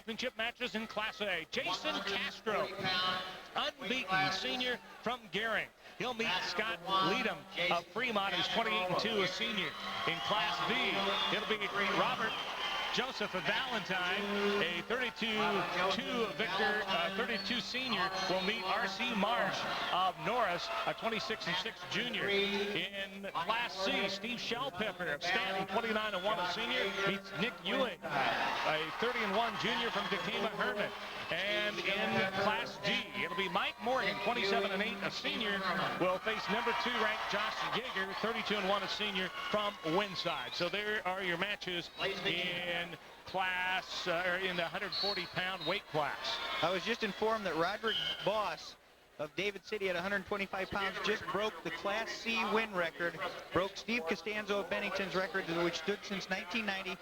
championship matches in Class A. Jason Castro, unbeaten senior from Gering. He'll meet Scott Leedom of Fremont, who's 28-2, a senior. In Class B, it'll be Robert Joseph of Valentine, a 32 senior, will meet R.C. Marsh of Norris, a 26-6 junior. In Class C, Steve Schellpeper of Stanton, 29-1, a senior, meets Nick Uhing, a 30-1 junior from Tekamah-Herman. And in Class D, it'll be Mike Morgan, 27-8, a senior, will face number 2 ranked Josh Jaeger, 32-1, a senior from Winside. So there are your matches in class, in the 140-pound weight class. I was just informed that Roderick Boss of David City at 125 pounds just broke the Class C win record, broke Steve Costanzo of Bennington's record, which stood since 1990.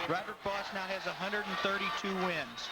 Roderick Boss now has 132 wins.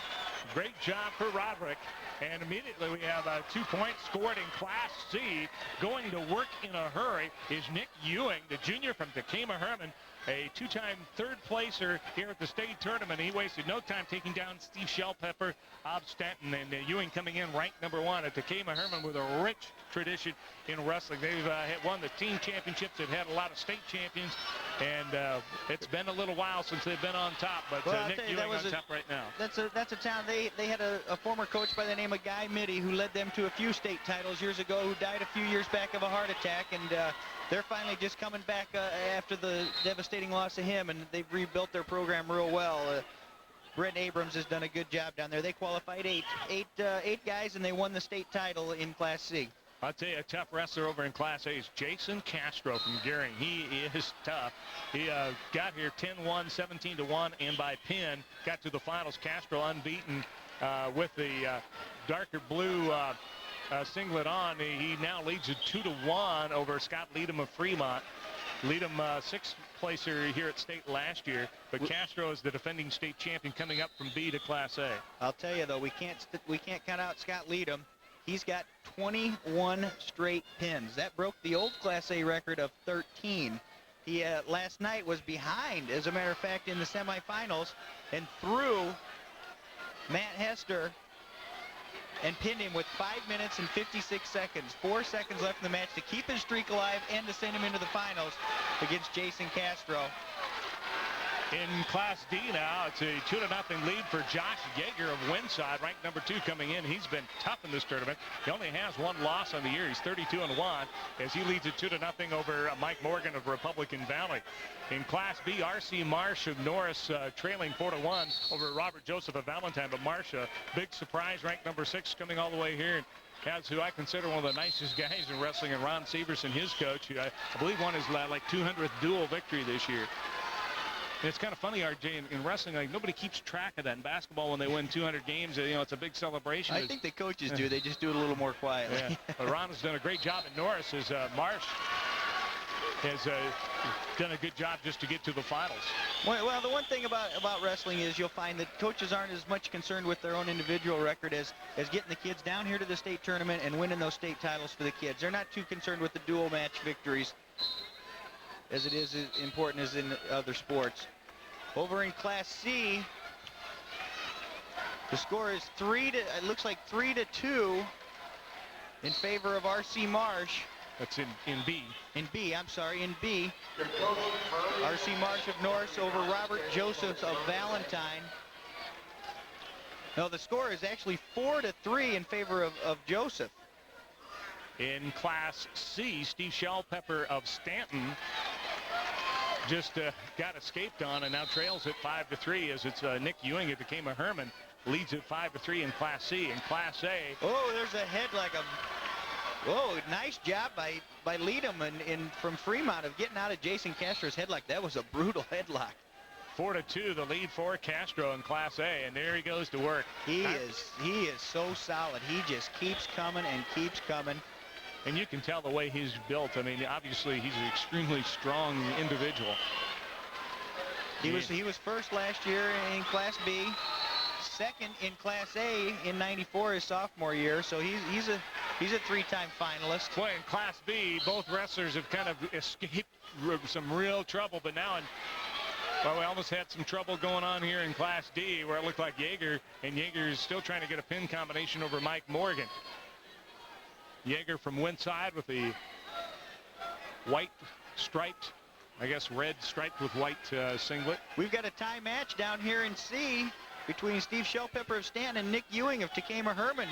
Great job for Roderick. And immediately we have 2 points scored in Class C. Going to work in a hurry is Nick Uhing, the junior from Tekamah-Herman, a 2-time third placer here at the state tournament. He wasted no time taking down Steve Schellpeper of Stanton. And Uhing coming in ranked number 1 at Tekamah-Herman with a rich tradition in wrestling. They've won the team championships. They've had a lot of state champions. And it's been a little while since they've been on top. But Nick Uhing on top right now. That's a town. They had a former coach by the name of Guy Mitty who led them to a few state titles years ago, who died a few years back of a heart attack. And they're finally just coming back after the devastating loss of him, and they've rebuilt their program real well. Brent Abrams has done a good job down there. They qualified eight guys, and they won the state title in Class C. I'll tell you, a tough wrestler over in Class A is Jason Castro from Gering. He is tough. He got here 10-1, 17-1, and by pin got to the finals. Castro unbeaten with the darker blue singlet on. He now leads it 2-1 over Scott Leedom of Fremont. Leedom, 6th placer here at state last year, but Castro is the defending state champion coming up from B to Class A. I'll tell you though, we can't count out Scott Leedom. He's got 21 straight pins. That broke the old Class A record of 13. He last night was behind, as a matter of fact, in the semifinals, and threw Matt Hester and pinned him with 5 minutes and 56 seconds. 4 seconds left in the match to keep his streak alive and to send him into the finals against Jason Castro. In Class D now, it's a 2-0 lead for Josh Jaeger of Winside, ranked number 2 coming in. He's been tough in this tournament. He only has 1 loss on the year. He's 32-1 as he leads it 2-0 over Mike Morgan of Republican Valley. In Class B, R.C. Marsh of Norris trailing 4-1 over Robert Joseph of Valentine. But Marsh, a big surprise, ranked number 6, coming all the way here. And has who I consider one of the nicest guys in wrestling, and Ron Severson, his coach, who I believe won his like 200th dual victory this year. And it's kind of funny, RJ, in wrestling, like nobody keeps track of that. In basketball, when they win 200 games, you know, it's a big celebration. I think the coaches do. They just do it a little more quietly. Yeah. But Ron has done a great job at Norris as Marsh has done a good job just to get to the finals. Well, the one thing about wrestling is you'll find that coaches aren't as much concerned with their own individual record as getting the kids down here to the state tournament and winning those state titles for the kids. They're not too concerned with the dual match victories as it is as important as in other sports. Over in Class C, the score is it looks like 3-2 in favor of R.C. Marsh. That's in B. In B, I'm sorry, in B. R.C. Marsh of Norris over Robert Joseph of Valentine. No, the score is actually 4-3 in favor of Joseph. In Class C, Steve Schellpeper of Stanton just got escaped on and now trails at 5-3 as it's Nick Uhing at Tekamah-Herman leads at 5-3 in Class C. In Class A, oh, there's a head like a whoa, nice job by Leedom from Fremont of getting out of Jason Castro's headlock. That was a brutal headlock. 4-2 the lead for Castro in Class A, and there he goes to work. He is so solid. He just keeps coming and keeps coming. And you can tell the way he's built. I mean, obviously he's an extremely strong individual. He was first last year in Class B, second in Class A in '94 his sophomore year. So he's a 3-time finalist. Boy, in Class B, both wrestlers have kind of escaped some real trouble, but now Well, we almost had some trouble going on here in Class D where it looked like Jaeger, and Jaeger is still trying to get a pin combination over Mike Morgan. Jaeger from Winside with the white striped, I guess red striped with white singlet. We've got a tie match down here in C between Steve Schellpeper of Stanton and Nick Uhing of Tekamah-Herman.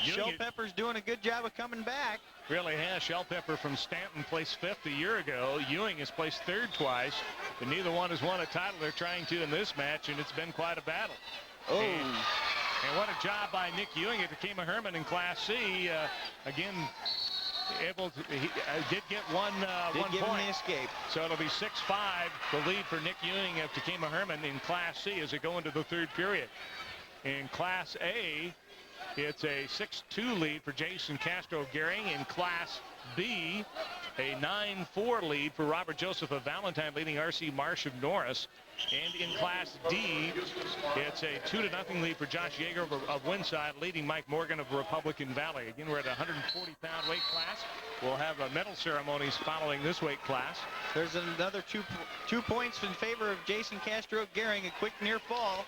Schellpeper's doing a good job of coming back. Really has. Schellpeper from Stanton placed 5th a year ago. Uhing has placed 3rd twice, but neither one has won a title. They're trying to in this match, and it's been quite a battle. Oh. And what a job by Nick Uhing at Tekamah-Herman in Class C. Again, able to, he did get one point. Give him the escape. So it'll be 6-5, the lead for Nick Uhing of Tekamah-Herman in Class C as they go into the 3rd period. In Class A, it's a 6-2 lead for Jason Castro of Gering. In Class B, a 9-4 lead for Robert Joseph of Valentine, leading R.C. Marsh of Norris. And in Class D, it's a 2-0 lead for Josh Jaeger of Winside, leading Mike Morgan of Republican Valley. Again, we're at 140-pound weight class. We'll have medal ceremonies following this weight class. There's another two points in favor of Jason Castro of Gering. A quick near fall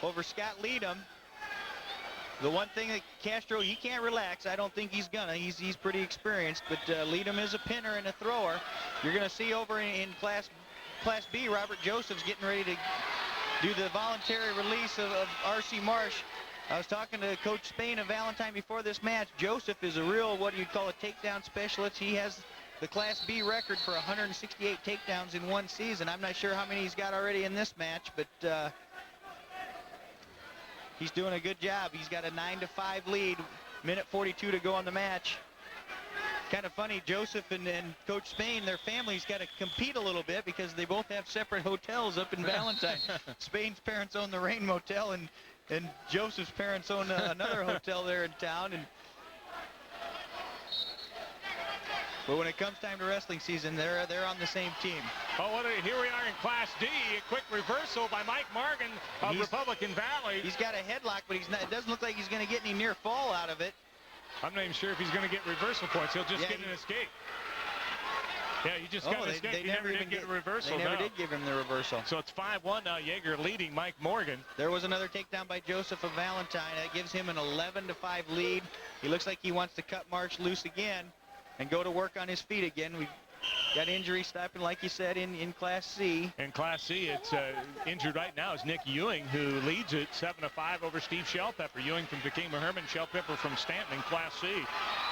over Scott Leedom. The one thing that Castro, he can't relax. I don't think he's gonna. He's pretty experienced, but Leedom is a pinner and a thrower. You're gonna see over in Class B, Robert Joseph's getting ready to do the voluntary release of R.C. Marsh. I was talking to Coach Spain of Valentine before this match. Joseph is a real, what you'd call a takedown specialist. He has the Class B record for 168 takedowns in one season. I'm not sure how many he's got already in this match, but he's doing a good job. He's got a 9-5 lead, minute 42 to go on the match. Kind of funny, Joseph and Coach Spain, their families got to compete a little bit because they both have separate hotels up in Valentine. Spain's parents own the Rain Motel, and Joseph's parents own another hotel there in town. But when it comes time to wrestling season, they're on the same team. Oh, here we are in Class D. A quick reversal by Mike Morgan of Republican Valley. He's got a headlock, but it doesn't look like he's going to get any near fall out of it. I'm not even sure if he's going to get reversal points. He'll just get an escape. Yeah, he just got an escape. He never did get a reversal. They never did give him the reversal. So it's 5-1 now. Jaeger leading Mike Morgan. There was another takedown by Joseph of Valentine. That gives him an 11-5 lead. He looks like he wants to cut Marsh loose again and go to work on his feet again. We've got injury stopping, like you said, in Class C. In Class C, it's injured right now is Nick Uhing, who leads it 7-5 over Steve Schellpeper. Uhing from Tekamah-Herman, Schellpeper from Stanton in Class C.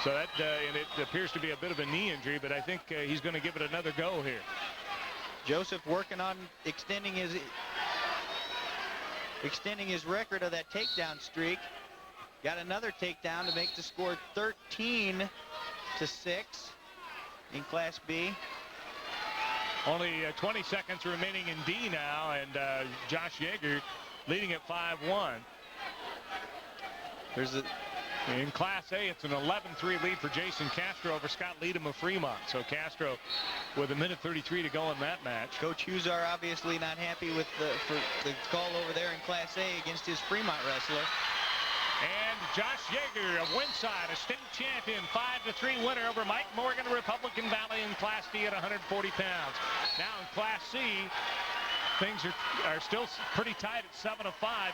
So that, and it appears to be a bit of a knee injury, but I think he's going to give it another go here. Joseph working on extending his record of that takedown streak. Got another takedown to make the score 13-6 in Class B. Only 20 seconds remaining in D now, and Josh Jaeger leading at 5-1. In Class A, it's an 11-3 lead for Jason Castro over Scott Leedom of Fremont. So Castro with a minute 33 to go in that match. Coach Huzar obviously not happy with the call over there in Class A against his Fremont wrestler. And Josh Jaeger of Winside, a state champion, 5-3 winner over Mike Morgan of Republican Valley in Class D at 140 pounds. Now in Class C, things are still pretty tight at 7-5.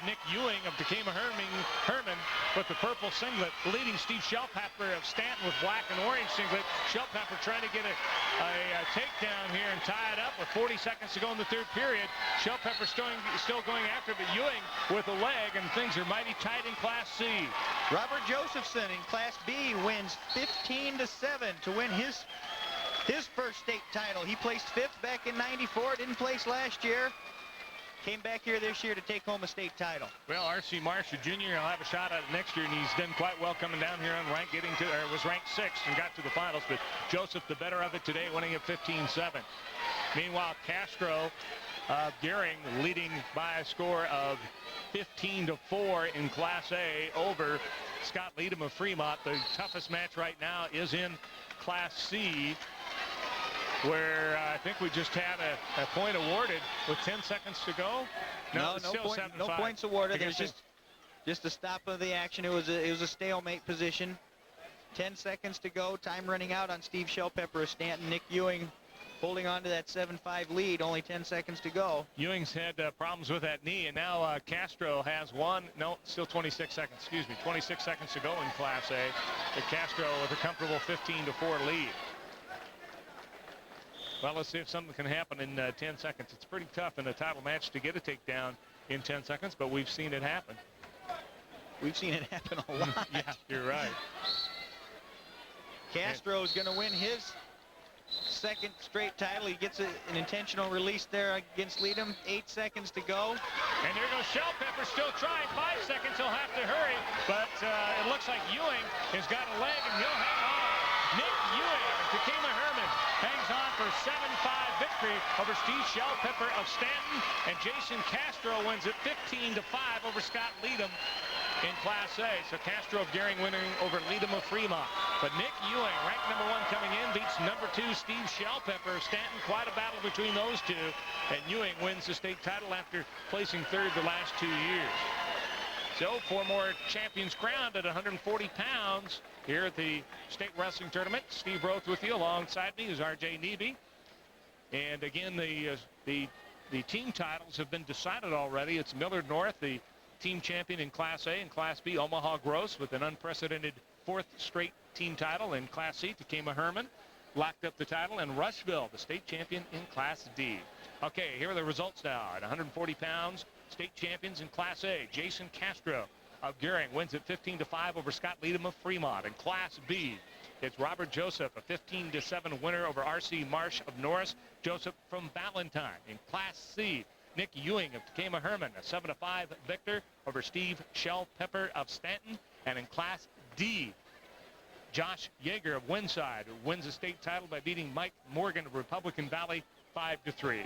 Nick Uhing of Tekamah-Herman with the purple singlet, leading Steve Schellpeper of Stanton with black and orange singlet. Schellpeper trying to get a takedown here and tie it up with 40 seconds to go in the 3rd period. Schellpeper still going after, but Uhing with a leg, and things are mighty tight in Class C. Robert Josephson in Class B wins 15-7 to win his first state title. He placed 5th back in '94, didn't place last year. Came back here this year to take home a state title. Well, R.C. Marsh, a junior, will have a shot at it next year, and he's done quite well coming down here on rank, was ranked 6th and got to the finals. But Joseph, the better of it today, winning at 15-7. Meanwhile, Castro of Gering leading by a score of 15-4 in Class A over Scott Leedom of Fremont. The toughest match right now is in Class C, where I think we just had a point awarded with 10 seconds to go. No points awarded. There's just a stop of the action. It was a stalemate position. 10 seconds to go. Time running out on Steve Schellpeper of Stanton. Nick Uhing holding on to that 7-5 lead, only 10 seconds to go. Uhing's had problems with that knee, and now Castro has still 26 seconds, 26 seconds to go in Class A. But Castro with a comfortable 15-4 lead. Well, let's see if something can happen in 10 seconds. It's pretty tough in a title match to get a takedown in 10 seconds, but we've seen it happen. We've seen it happen a lot. Yeah, you're right. Castro is going to win his second straight title. He gets an intentional release there against Leedom. 8 seconds to go. And here goes Schellpeper, still trying. 5 seconds, he'll have to hurry. But it looks like Uhing has got a leg, and he'll hang on. Nick Uhing, Tekamah-Herman, hangs on for 7-5 victory over Steve Schellpeper of Stanton. And Jason Castro wins it 15-5 over Scott Leedom in Class A. So Castro of Gering winning over Leedom of Fremont. But Nick Uhing, ranked number 1 coming in, beats number 2 Steve Schellpeper of Stanton. Quite a battle between those two. And Uhing wins the state title after placing 3rd the last 2 years. So 4 more champions crowned at 140 pounds here at the state wrestling tournament. Steve Roth with you. Alongside me is R.J. Neby. And again, the team titles have been decided already. It's Millard North, the team champion in Class A. and Class B, Omaha Gross with an unprecedented 4th straight team title. In Class C, Tekamah-Herman locked up the title, and Rushville, the state champion in Class D. Okay, here are the results now. At 140 pounds, state champions in Class A, Jason Castro of Gering wins at 15-5 over Scott Leedom of Fremont. In Class B, it's Robert Joseph, a 15-7 winner over R.C. Marsh of Norris. Joseph from Valentine. In Class C, Nick Uhing of Tekamah-Herman, a 7-5 victor over Steve Schellpeper of Stanton. And in Class D, Josh Jaeger of Winside, who wins the state title by beating Mike Morgan of Republican Valley 5-3.